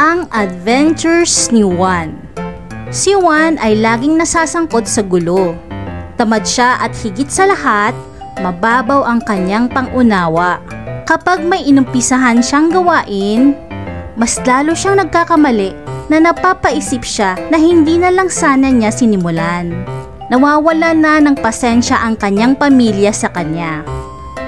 Ang Adventures ni Juan. Si Juan ay laging nasasangkot sa gulo. Tamad siya at higit sa lahat, mababaw ang kanyang pangunawa. Kapag may inumpisahan siyang gawain, mas lalo siyang nagkakamali na napapaisip siya na hindi na lang sana niya sinimulan. Nawawala na ng pasensya ang kanyang pamilya sa kanya.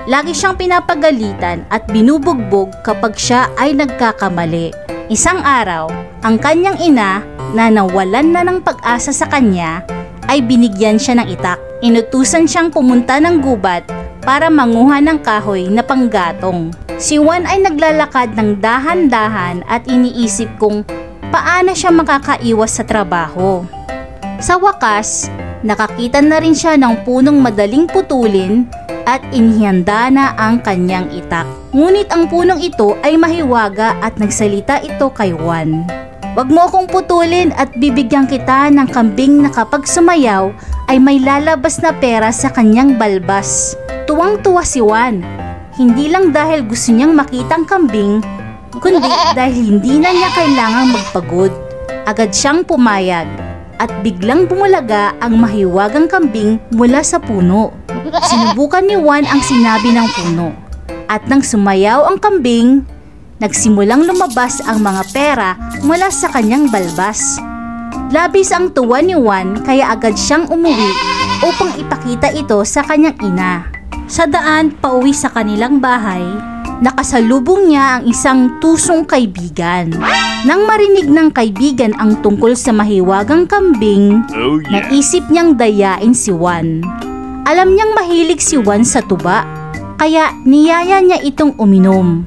Lagi siyang pinapagalitan at binubugbog kapag siya ay nagkakamali. Isang araw, ang kanyang ina na nawalan na ng pag-asa sa kanya ay binigyan siya ng itak. Inutusan siyang pumunta ng gubat para manguha ng kahoy na panggatong. Si Juan ay naglalakad ng dahan-dahan at iniisip kung paano siya makakaiwas sa trabaho. Sa wakas, nakakita na rin siya ng punong madaling putulin at inihanda na ang kanyang itak. Ngunit ang punong ito ay mahiwaga at nagsalita ito kay Juan. "Wag mo akong putulin at bibigyan kita ng kambing na kapag sumayaw ay may lalabas na pera sa kanyang balbas." Tuwang-tuwa si Juan, hindi lang dahil gusto niyang makita ang kambing, kundi dahil hindi na niya kailangang magpagod. Agad siyang pumayag at biglang bumulaga ang mahiwagang kambing mula sa puno. Sinubukan ni Juan ang sinabi ng puno, at nang sumayaw ang kambing, nagsimulang lumabas ang mga pera mula sa kanyang balbas. Labis ang tuwa ni Juan kaya agad siyang umuwi upang ipakita ito sa kanyang ina. Sa daan pauwi sa kanilang bahay, nakasalubong niya ang isang tusong kaibigan. Nang marinig ng kaibigan ang tungkol sa mahiwagang kambing, naisip niyang dayain si Juan. Alam niyang mahilig si Juan sa tuba, kaya niyaya niya itong uminom.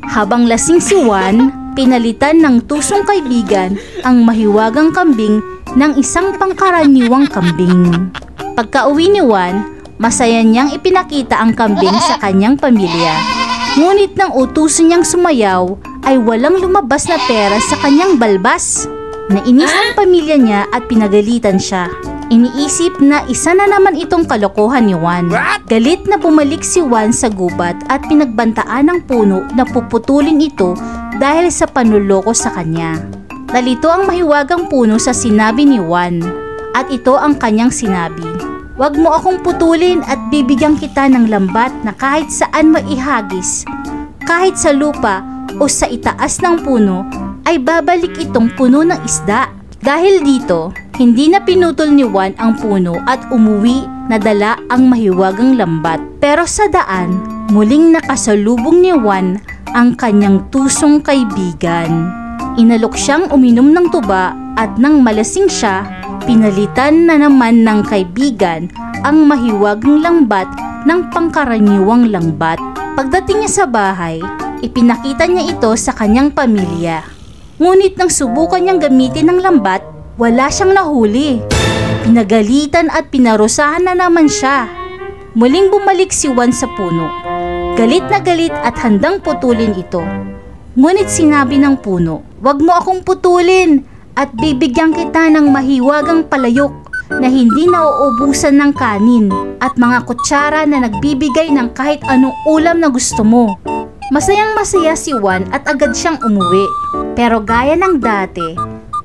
Habang lasing si Juan, pinalitan ng tusong kaibigan ang mahiwagang kambing ng isang pangkaraniwang kambing. Pagka-uwi ni Juan, masaya niyang ipinakita ang kambing sa kanyang pamilya. Ngunit nang utusan niyang sumayaw, ay walang lumabas na pera sa kanyang balbas. Nainis ang pamilya niya at pinagalitan siya. Iniisip na isa na naman itong kalokohan ni Juan. Galit na bumalik si Juan sa gubat at pinagbantaan ng puno na puputulin ito dahil sa panluloko sa kanya. Nalito ang mahiwagang puno sa sinabi ni Juan, at ito ang kanyang sinabi, "Wag mo akong putulin at bibigyan kita ng lambat na kahit saan maihagis, kahit sa lupa o sa itaas ng puno ay babalik itong puno ng isda." Dahil dito, hindi na pinutol ni Juan ang puno at umuwi na dala ang mahiwagang lambat. Pero sa daan, muling nakasalubong ni Juan ang kanyang tusong kaibigan. Inalok siyang uminom ng tuba at nang malasing siya, pinalitan na naman ng kaibigan ang mahiwagang lambat ng pangkaraniwang lambat. Pagdating niya sa bahay, ipinakita niya ito sa kanyang pamilya. Ngunit nang subukan niyang gamitin ng lambat, wala siyang nahuli. Pinagalitan at pinarusahan na naman siya. Muling bumalik si Juan sa puno. Galit na galit at handang putulin ito. Ngunit sinabi ng puno, "Wag mo akong putulin at bibigyan kita ng mahiwagang palayok na hindi nauubusan ng kanin at mga kutsara na nagbibigay ng kahit anong ulam na gusto mo." Masayang masaya si Juan at agad siyang umuwi. Pero gaya ng dati,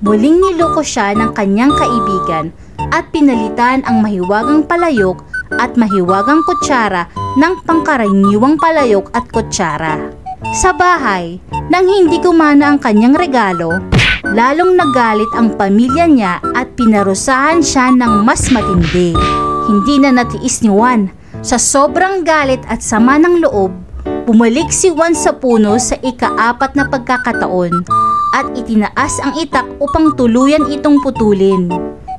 muling niloko siya ng kanyang kaibigan at pinalitan ang mahiwagang palayok at mahiwagang kutsara ng pangkaraniwang palayok at kutsara. Sa bahay, nang hindi gumana ang kanyang regalo, lalong nagalit ang pamilya niya at pinarusahan siya ng mas matindi. Hindi na natiis ni Juan. Sa sobrang galit at sama ng loob, bumalik si Juan sa puno sa ika-4 na pagkakataon at itinaas ang itak upang tuluyan itong putulin.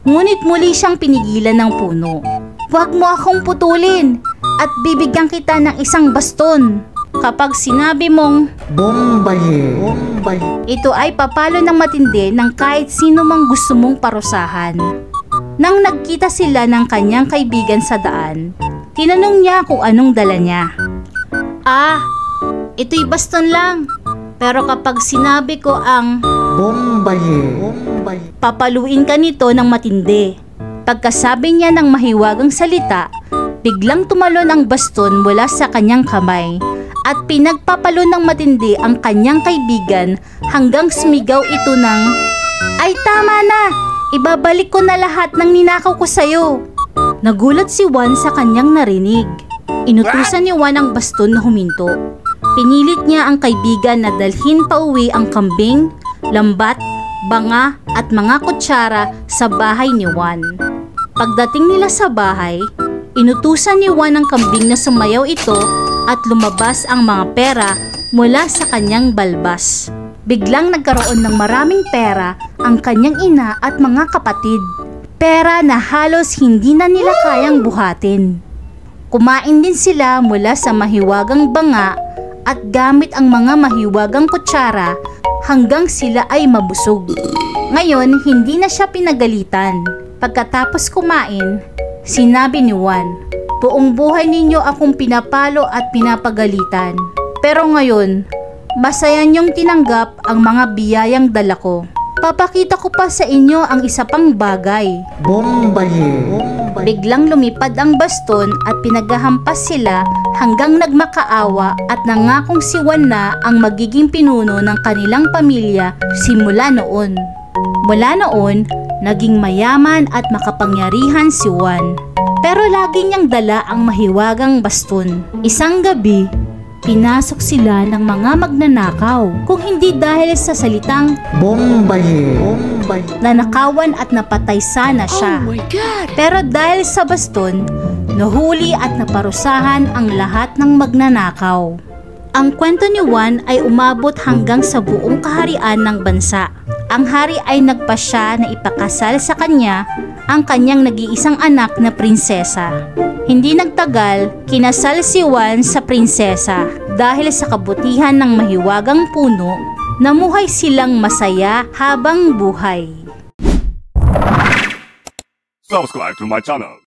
Ngunit muli siyang pinigilan ng puno. "Huwag mo akong putulin at bibigyan kita ng isang baston. Kapag sinabi mong Bombaye, ito ay papalo ng matindi ng kahit sino mang gusto mong parusahan." Nang nagkita sila ng kanyang kaibigan sa daan, tinanong niya kung anong dala niya. "Ah, ito'y baston lang. Pero kapag sinabi ko ang Bombaye, papaluin ka nito ng matindi." Pagkasabi niya ng mahiwagang salita, biglang tumalon ang baston mula sa kanyang kamay at pinagpapalo ng matindi ang kanyang kaibigan hanggang sumigaw ito ng, "Ay tama na! Ibabalik ko na lahat ng ninakaw ko sa'yo." Nagulat si Juan sa kanyang narinig. Inutusan ni Juan ang baston na huminto. Pinilit niya ang kaibigan na dalhin pauwi ang kambing, lambat, banga at mga kutsara sa bahay ni Juan. Pagdating nila sa bahay, inutusan ni Juan ang kambing na sumayaw ito at lumabas ang mga pera mula sa kanyang balbas. Biglang nagkaroon ng maraming pera ang kanyang ina at mga kapatid. Pera na halos hindi na nila kayang buhatin. Kumain din sila mula sa mahiwagang banga at gamit ang mga mahiwagang kutsara hanggang sila ay mabusog. Ngayon, hindi na siya pinagalitan. Pagkatapos kumain, sinabi ni Juan, "Buong buhay ninyo akong pinapalo at pinapagalitan. Pero ngayon, masaya niyong tinanggap ang mga biyayang dala ko. Papakita ko pa sa inyo ang isa pang bagay." Bombahe. Biglang lumipad ang baston at pinaghahampas sila hanggang nagmakaawa at nangakong si Juan na ang magiging pinuno ng kanilang pamilya simula noon. Mula noon, naging mayaman at makapangyarihan si Juan. Pero lagi niyang dala ang mahiwagang baston. Isang gabi, pinasok sila ng mga magnanakaw. Kung hindi dahil sa salitang Bombahe. nanakawan at napatay sana siya. Oh my God! Pero dahil sa baston, nahuli at naparusahan ang lahat ng magnanakaw. Ang kwento ni Juan ay umabot hanggang sa buong kaharian ng bansa. Ang hari ay nagpasya na ipakasal sa kanya ang kanyang nag-iisang anak na prinsesa. Hindi nagtagal, kinasal si Juan sa prinsesa. Dahil sa kabutihan ng mahiwagang puno, namuhay silang masaya habang buhay. Subscribe to my channel.